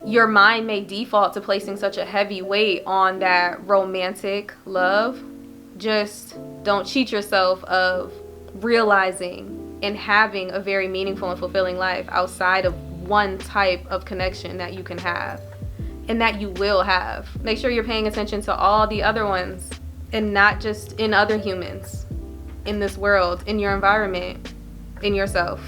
your mind may default to placing such a heavy weight on that romantic love, just don't cheat yourself of realizing and having a very meaningful and fulfilling life outside of one type of connection that you can have and that you will have. Make sure you're paying attention to all the other ones and not just in other humans, in this world, in your environment, in yourself.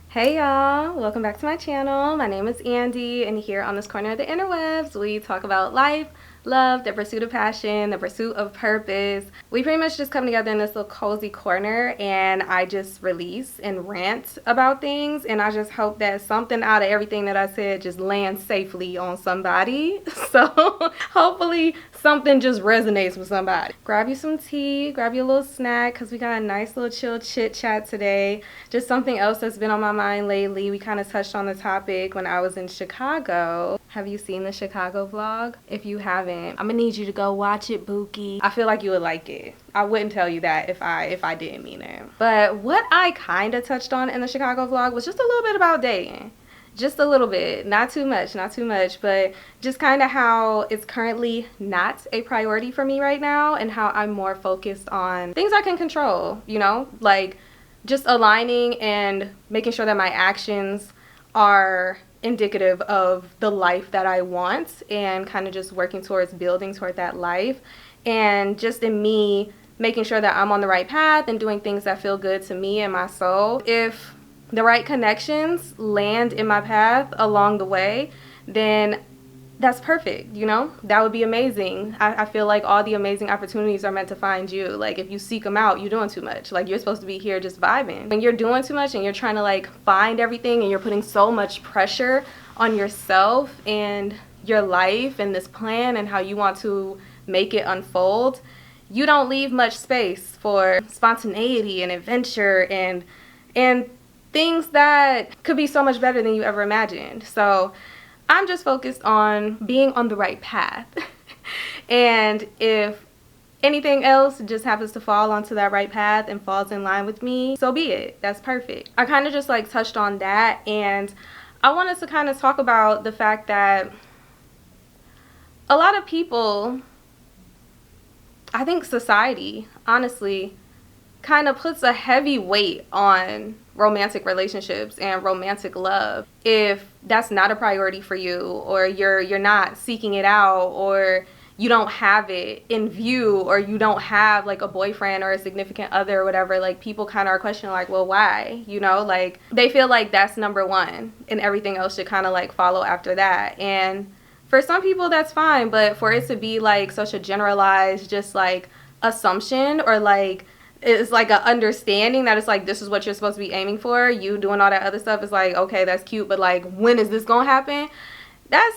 Hey y'all, welcome back to my channel. My name is Andy, and here on this corner of the interwebs, we talk about life, love, the pursuit of passion, the pursuit of purpose. We pretty much just come together in this little cozy corner, and I just release and rant about things, and I just hope that something out of everything that I said just lands safely on somebody. So hopefully something just resonates with somebody. Grab you some tea, grab you a little snack, because we got a nice little chill chit chat today. Just something else that's been on my mind lately. We kind of touched on the topic when I was in Chicago. Have you seen the Chicago vlog? If you haven't, I'm gonna need you to go watch it, Bookie. I feel like you would like it. I wouldn't tell you that if I didn't mean it. But what I kind of touched on in the Chicago vlog was just a little bit about dating. Just a little bit, not too much, but just kind of how it's currently not a priority for me right now, and how I'm more focused on things I can control, you know, like just aligning and making sure that my actions are indicative of the life that I want, and kind of just working towards building toward that life, and just in me making sure that I'm on the right path and doing things that feel good to me and my soul. If the right connections land in my path along the way, then that's perfect, you know? That would be amazing. I feel like all the amazing opportunities are meant to find you. Like, if you seek them out, you're doing too much. Like, you're supposed to be here just vibing. When you're doing too much and you're trying to like find everything, and you're putting so much pressure on yourself and your life and this plan and how you want to make it unfold, you don't leave much space for spontaneity and adventure and things that could be so much better than you ever imagined. So I'm just focused on being on the right path. And if anything else just happens to fall onto that right path and falls in line with me, so be it. That's perfect. I kind of just like touched on that, and I wanted to kind of talk about the fact that a lot of people, I think society, honestly, kind of puts a heavy weight on romantic relationships and romantic love. If that's not a priority for you, or you're not seeking it out, or you don't have it in view, or you don't have like a boyfriend or a significant other or whatever, like people kind of are questioning like, well, why? You know, like they feel like that's number one and everything else should kind of like follow after that. And for some people that's fine, but for it to be like such a generalized just like assumption, or like it's like an understanding that it's like this is what you're supposed to be aiming for, you doing all that other stuff is like, okay, that's cute, but like when is this gonna happen? That's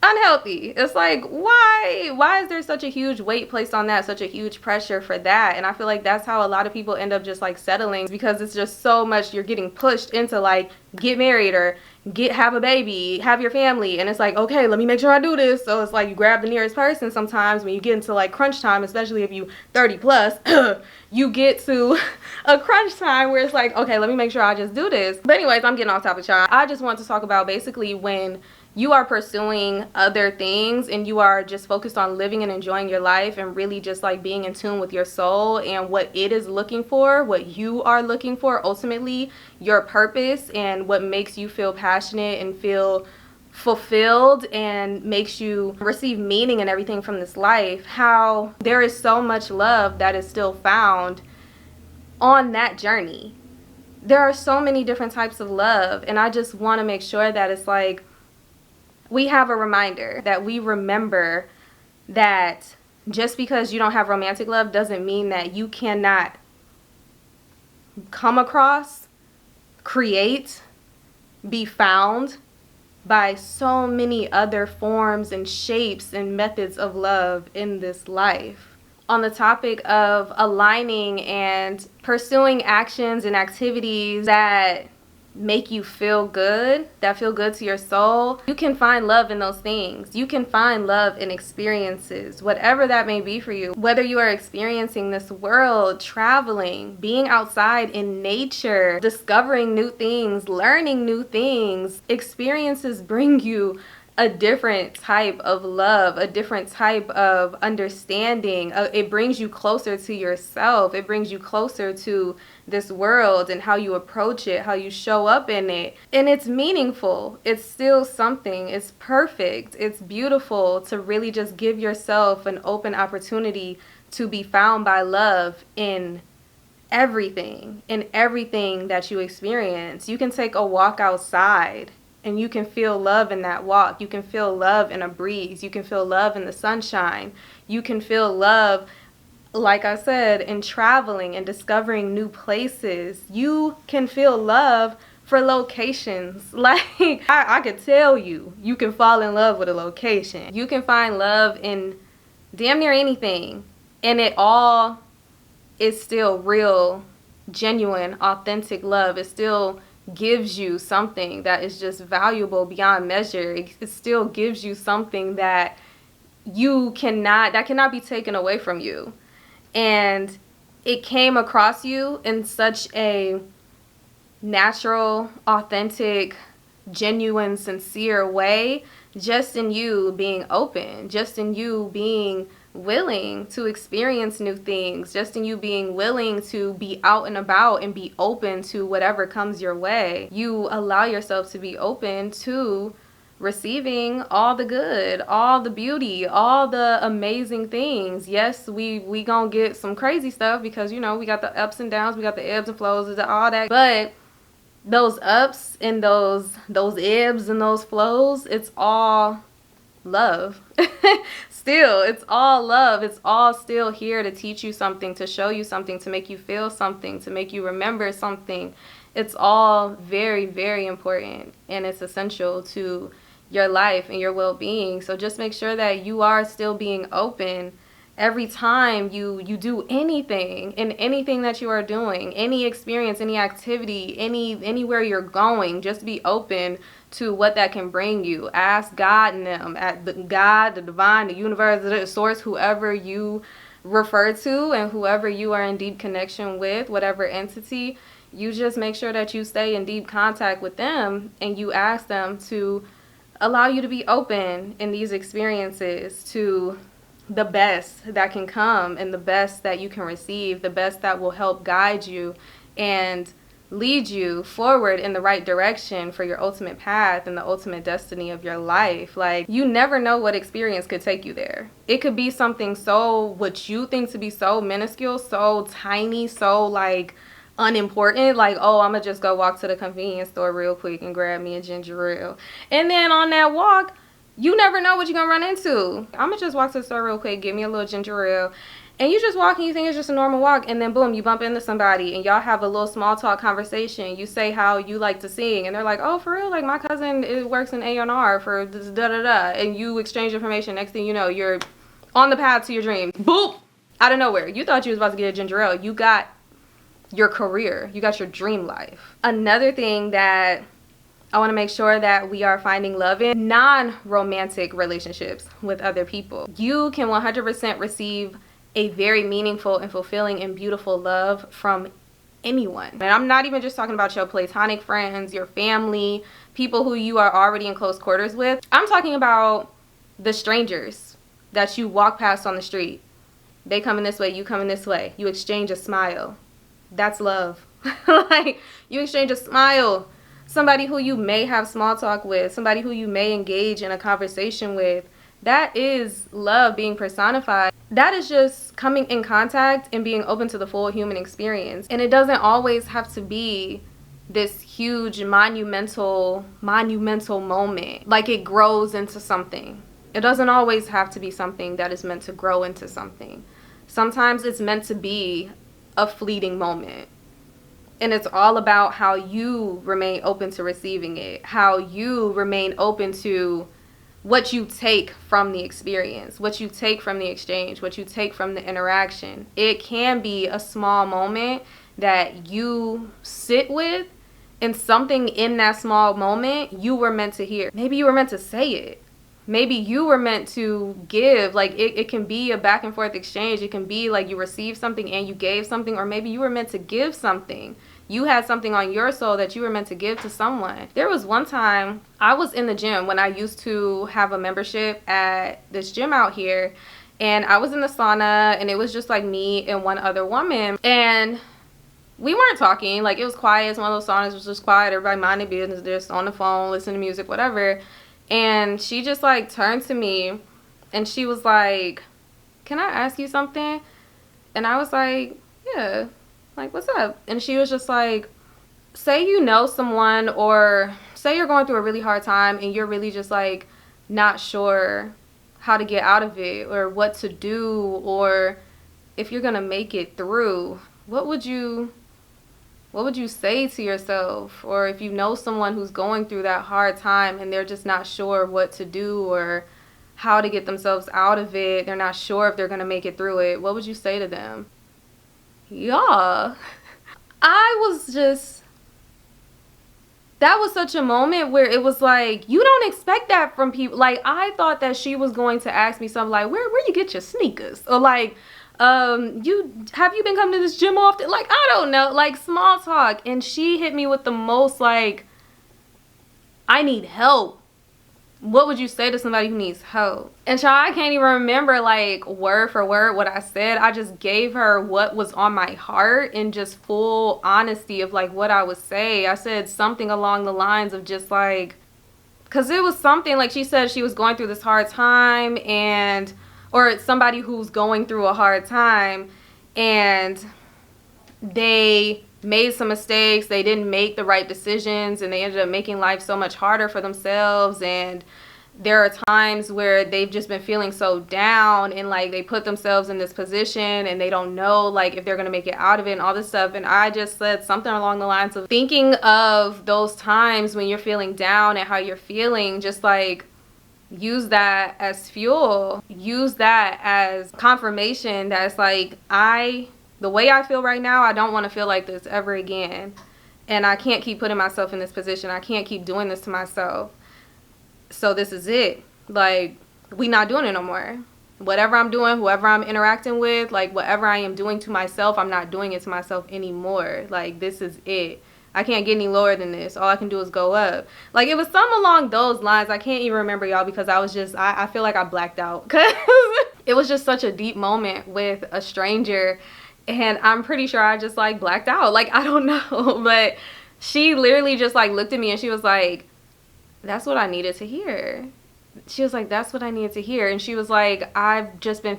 unhealthy. It's like, why is there such a huge weight placed on that, such a huge pressure for that? And I feel like that's how a lot of people end up just like settling, because it's just so much. You're getting pushed into like, get married or have a baby, have your family, and it's like, okay, let me make sure I do this. So it's like you grab the nearest person. Sometimes when you get into like crunch time, especially if you 30 plus, you get to a crunch time where it's like, okay, let me make sure I just do this. But anyways, I'm getting off topic, y'all. I just want to talk about basically when you are pursuing other things and you are just focused on living and enjoying your life, and really just like being in tune with your soul and what it is looking for, what you are looking for, ultimately your purpose, and what makes you feel passionate and feel fulfilled and makes you receive meaning and everything from this life. How there is so much love that is still found on that journey. There are so many different types of love, and I just want to make sure that it's like we have a reminder, that we remember that just because you don't have romantic love doesn't mean that you cannot come across, create, be found by so many other forms and shapes and methods of love in this life. On the topic of aligning and pursuing actions and activities that make you feel good, that feel good to your soul, you can find love in those things. You can find love in experiences, whatever that may be for you. Whether you are experiencing this world, traveling, being outside in nature, discovering new things, learning new things, experiences bring you a different type of love, a different type of understanding. It brings you closer to yourself. It brings you closer to this world and how you approach it, how you show up in it. And it's meaningful. It's still something. It's perfect. It's beautiful to really just give yourself an open opportunity to be found by love in everything that you experience. You can take a walk outside and you can feel love in that walk. You can feel love in a breeze. You can feel love in the sunshine. You can feel love, like I said, in traveling and discovering new places. You can feel love for locations. Like, I could tell you can fall in love with a location. You can find love in damn near anything. And it all is still real, genuine, authentic love. It still gives you something that is just valuable beyond measure. It still gives you something that cannot be taken away from you. And it came across you in such a natural, authentic, genuine, sincere way, just in you being open, just in you being willing to experience new things, just in you being willing to be out and about and be open to whatever comes your way. You allow yourself to be open to receiving all the good, all the beauty, all the amazing things. Yes, we gonna get some crazy stuff because, you know, we got the ups and downs, we got the ebbs and flows, all that. But those ups and those ebbs and those flows, it's all love. Still, it's all love. It's all still here to teach you something, to show you something, to make you feel something, to make you remember something. It's all very, very important, and it's essential to your life and your well-being. So just make sure that you are still being open every time you do anything, in anything that you are doing, any experience, any activity, anywhere you're going. Just be open to what that can bring you. Ask God and them, at the God, the divine, the universe, the source, whoever you refer to and whoever you are in deep connection with, whatever entity. You just make sure that you stay in deep contact with them and you ask them to allow you to be open in these experiences to the best that can come and the best that you can receive, the best that will help guide you and lead you forward in the right direction for your ultimate path and the ultimate destiny of your life. Like, you never know what experience could take you there. It could be something what you think to be so minuscule, so tiny, so like unimportant, like, oh, I'm gonna just go walk to the convenience store real quick and grab me a ginger ale. And then on that walk, you never know what you're gonna run into. I'm gonna just walk to the store real quick, get me a little ginger ale. And you just walk and you think it's just a normal walk, and then boom, you bump into somebody and y'all have a little small talk conversation. You say how you like to sing and they're like, oh, for real? Like, my cousin works in A&R for this da-da-da. And you exchange information. Next thing you know, you're on the path to your dream. Boop! Out of nowhere. You thought you was about to get a ginger ale. You got your career. You got your dream life. Another thing that I want to make sure that we are finding love in non-romantic relationships with other people. You can 100% receive a very meaningful and fulfilling and beautiful love from anyone. And I'm not even just talking about your platonic friends, your family, people who you are already in close quarters with. I'm talking about the strangers that you walk past on the street. They coming this way, you coming this way. You exchange a smile. That's love. Like, you exchange a smile. Somebody who you may have small talk with, somebody who you may engage in a conversation with. That is love being personified. That is just coming in contact and being open to the full human experience. And it doesn't always have to be this huge monumental moment. Like, it grows into something. It doesn't always have to be something that is meant to grow into something. Sometimes it's meant to be a fleeting moment. And it's all about how you remain open to receiving it, how you remain open to what you take from the experience, what you take from the exchange, what you take from the interaction. It can be a small moment that you sit with And something in that small moment you were meant to hear. Maybe you were meant to say it. Maybe you were meant to give. Like, it can be a back and forth exchange. It can be like you received something and you gave something, or maybe you were meant to give something. You had something on your soul that you were meant to give to someone. There was one time I was in the gym when I used to have a membership at this gym out here, and I was in the sauna, and it was just like me and one other woman, and we weren't talking. Like, it was quiet. It's one of those saunas, was just quiet. Everybody minding business, just on the phone, listening to music, whatever. And she just like turned to me and she was like, "Can I ask you something?" And I was like, "Yeah, like, what's up?" And she was just like, "Say you know someone, or say you're going through a really hard time and you're really just like not sure how to get out of it or what to do, or if you're gonna make it through, what would you say to yourself? Or if you know someone who's going through that hard time and they're just not sure what to do or how to get themselves out of it, they're not sure if they're going to make it through it, what would you say to them?" Yeah. That was such a moment where it was like, you don't expect that from people. Like, I thought that she was going to ask me something like, where you get your sneakers? Or like, have you been coming to this gym often? Like, I don't know, like small talk. And she hit me with the most like, I need help. What would you say to somebody who needs help? And child, I can't even remember like word for word what I said. I just gave her what was on my heart in just full honesty of like what I would say. I said something along the lines of just like, because it was something like, she said she was going through this hard time, and or it's somebody who's going through a hard time and they made some mistakes, they didn't make the right decisions, and they ended up making life so much harder for themselves. And there are times where they've just been feeling so down, and like they put themselves in this position and they don't know like if they're gonna make it out of it and all this stuff. And I just said something along the lines of thinking of those times when you're feeling down and how you're feeling, just like use that as fuel, use that as confirmation that's like, the way I feel right now, I don't want to feel like this ever again. And I can't keep putting myself in this position. I can't keep doing this to myself. So this is it. Like, we not doing it no more. Whatever I'm doing, whoever I'm interacting with, like whatever I am doing to myself, I'm not doing it to myself anymore. Like, this is it. I can't get any lower than this. All I can do is go up. Like, it was something along those lines. I can't even remember, y'all, because I was just, I feel like I blacked out. Because it was just such a deep moment with a stranger. And I'm pretty sure I just like blacked out. Like, I don't know. But she literally just like looked at me and she was like, "That's what I needed to hear." She was like, "That's what I needed to hear." And she was like, I've been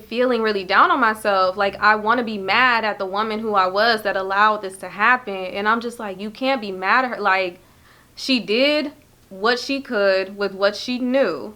feeling really down on myself. Like, I want to be mad at the woman who I was that allowed this to happen. And I'm just like, you can't be mad at her. Like, she did what she could with what she knew.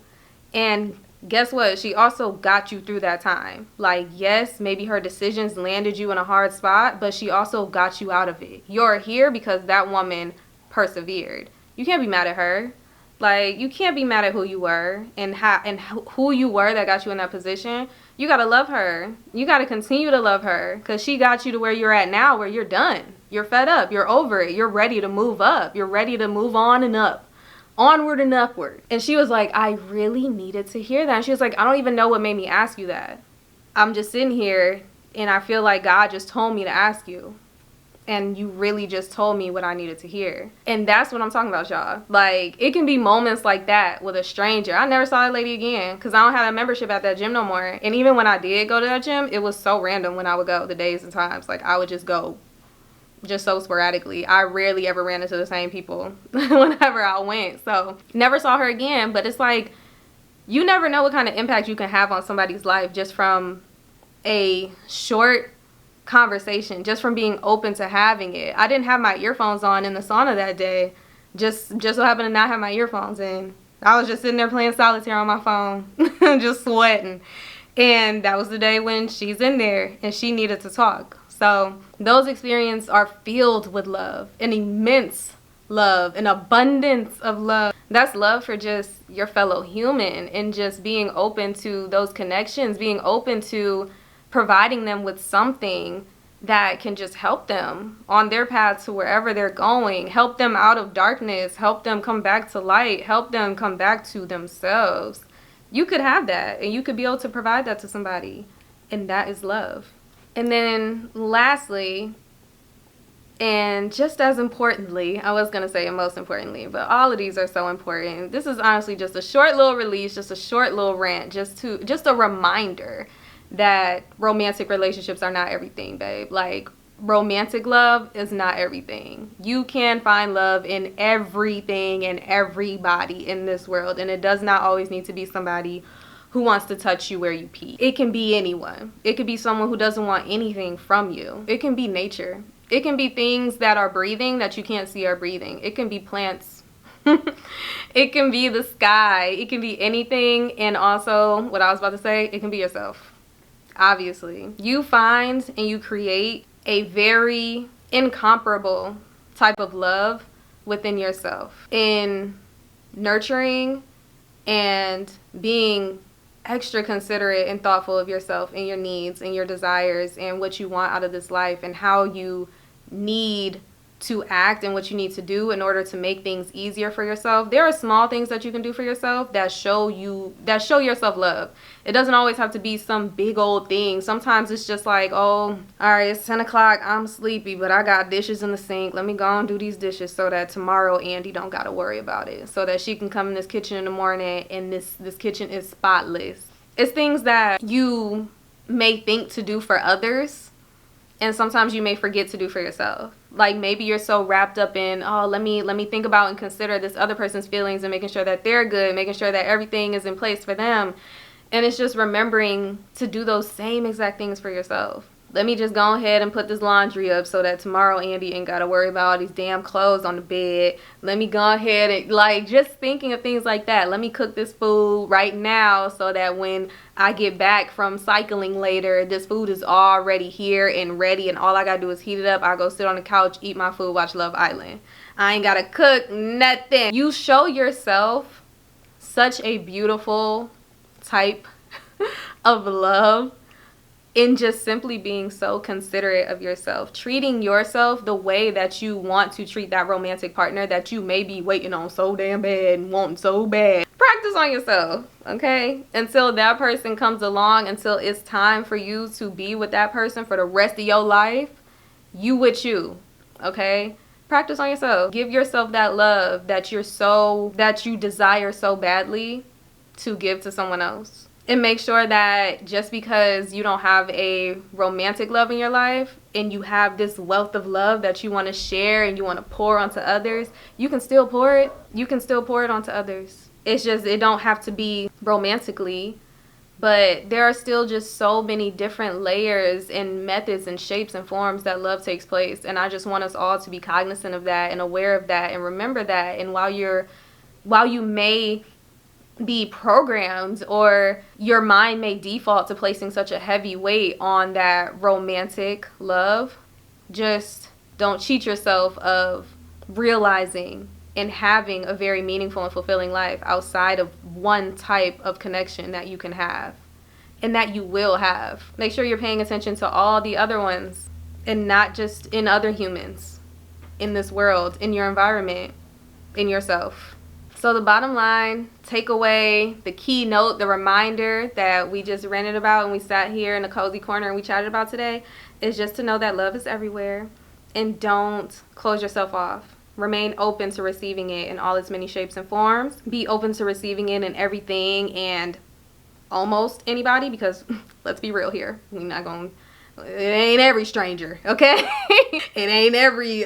And guess what? She also got you through that time. Like, yes, maybe her decisions landed you in a hard spot, but she also got you out of it. You're here because that woman persevered. You can't be mad at her. Like, you can't be mad at who you were and who you were that got you in that position. You gotta love her. You gotta continue to love her, because she got you to where you're at now, where you're done. You're fed up. You're over it. You're ready to move up. You're ready to move on and up. Onward and upward. And she was like, I really needed to hear that. And she was like, I don't even know what made me ask you that. I'm just sitting here and I feel like God just told me to ask you. And you really just told me what I needed to hear. And that's what I'm talking about, y'all. Like, it can be moments like that with a stranger. I never saw that lady again because I don't have a membership at that gym no more. And even when I did go to that gym, it was so random when I would go, the days and times. Like, I would just go just so sporadically. I rarely ever ran into the same people whenever I went. So never saw her again. But it's like, you never know what kind of impact you can have on somebody's life just from a short conversation, just from being open to having it. I didn't have my earphones on in the sauna that day. Just so happened to not have my earphones in. I was just sitting there playing solitaire on my phone, just sweating. And that was the day when she's in there and she needed to talk. So those experiences are filled with love, an immense love, an abundance of love. That's love for just your fellow human, and just being open to those connections, being open to providing them with something that can just help them on their path to wherever they're going, help them out of darkness, help them come back to light, help them come back to themselves. You could have that, and you could be able to provide that to somebody, and that is love. And then lastly, and just as importantly, I was going to say and most importantly, but all of these are so important. This is honestly just a short little release, just a short little rant, just a reminder that romantic relationships are not everything, babe. Like, romantic love is not everything. You can find love in everything and everybody in this world, and it does not always need to be somebody who wants to touch you where you pee. It can be anyone. It could be someone who doesn't want anything from you. It can be nature. It can be things that are breathing that you can't see are breathing. It can be plants. It can be the sky. It can be anything. And also, what I was about to say, it can be yourself. Obviously. You find and you create a very incomparable type of love within yourself. In nurturing and being extra considerate and thoughtful of yourself and your needs and your desires and what you want out of this life and how you need to act and what you need to do in order to make things easier for yourself. There are small things that you can do for yourself that show yourself love. It doesn't always have to be some big old thing. Sometimes it's just like, oh, all right, it's 10 o'clock. I'm sleepy, but I got dishes in the sink. Let me go and do these dishes so that tomorrow Andy don't got to worry about it. So that she can come in this kitchen in the morning and this kitchen is spotless. It's things that you may think to do for others, and sometimes you may forget to do for yourself. Like, maybe you're so wrapped up in, oh, let me think about and consider this other person's feelings and making sure that they're good, making sure that everything is in place for them. And it's just remembering to do those same exact things for yourself. Let me just go ahead and put this laundry up so that tomorrow Andy ain't got to worry about all these damn clothes on the bed. Let me go ahead and, like, just thinking of things like that. Let me cook this food right now so that when I get back from cycling later, this food is already here and ready, and all I got to do is heat it up. I go sit on the couch, eat my food, watch Love Island. I ain't got to cook nothing. You show yourself such a beautiful type of love in just simply being so considerate of yourself, treating yourself the way that you want to treat that romantic partner that you may be waiting on so damn bad and wanting so bad. Practice on yourself, okay? Until that person comes along, until it's time for you to be with that person for the rest of your life, you with you, okay? Practice on yourself. Give yourself that love that you desire so badly to give to someone else. And make sure that just because you don't have a romantic love in your life and you have this wealth of love that you want to share and you want to pour onto others, you can still pour it. You can still pour it onto others. It's just, it don't have to be romantically, but there are still just so many different layers and methods and shapes and forms that love takes place. And I just want us all to be cognizant of that and aware of that and remember that. And while you may be programmed, or your mind may default to placing such a heavy weight on that romantic love, just don't cheat yourself of realizing and having a very meaningful and fulfilling life outside of one type of connection that you can have and that you will have. Make sure you're paying attention to all the other ones and not just in other humans in this world, in your environment, in yourself. So the bottom line, takeaway, the keynote, the reminder that we just ranted about and we sat here in a cozy corner and we chatted about today is just to know that love is everywhere, and don't close yourself off. Remain open to receiving it in all its many shapes and forms. Be open to receiving it in everything and almost anybody, because let's be real here. We're not going, it ain't every stranger, okay? It ain't every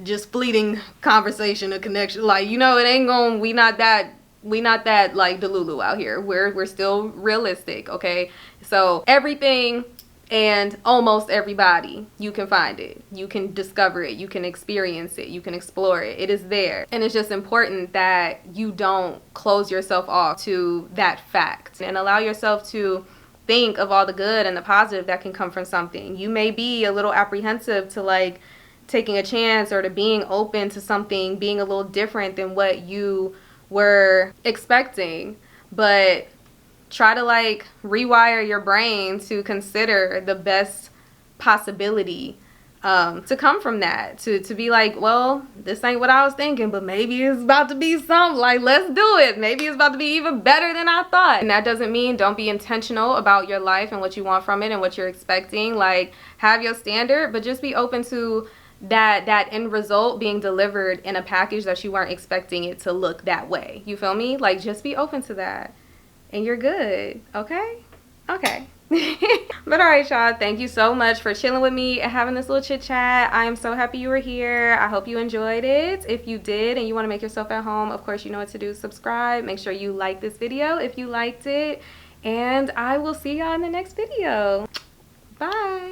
just fleeting conversation or connection. Like, you know, it ain't going, we not that like Delulu out here. We're still realistic, okay? So everything and almost everybody, you can find it. You can discover it. You can experience it. You can explore it. It is there. And it's just important that you don't close yourself off to that fact and allow yourself to think of all the good and the positive that can come from something. You may be a little apprehensive to like taking a chance or to being open to something being a little different than what you were expecting, but try to like rewire your brain to consider the best possibility to come from that, to be like, well, this ain't what I was thinking, but maybe it's about to be something, like, let's do it. Maybe it's about to be even better than I thought. And that doesn't mean don't be intentional about your life and what you want from it and what you're expecting. Like, have your standard, but just be open to that end result being delivered in a package that you weren't expecting it to look that way. You feel me? Like, just be open to that and you're good. Okay but all right, y'all, thank you so much for chilling with me and having this little chit chat. I am so happy you were here. I hope you enjoyed it. If you did and you want to make yourself at home, of course, you know what to do. Subscribe. Make sure you like this video if you liked it, and I will see y'all in the next video. Bye.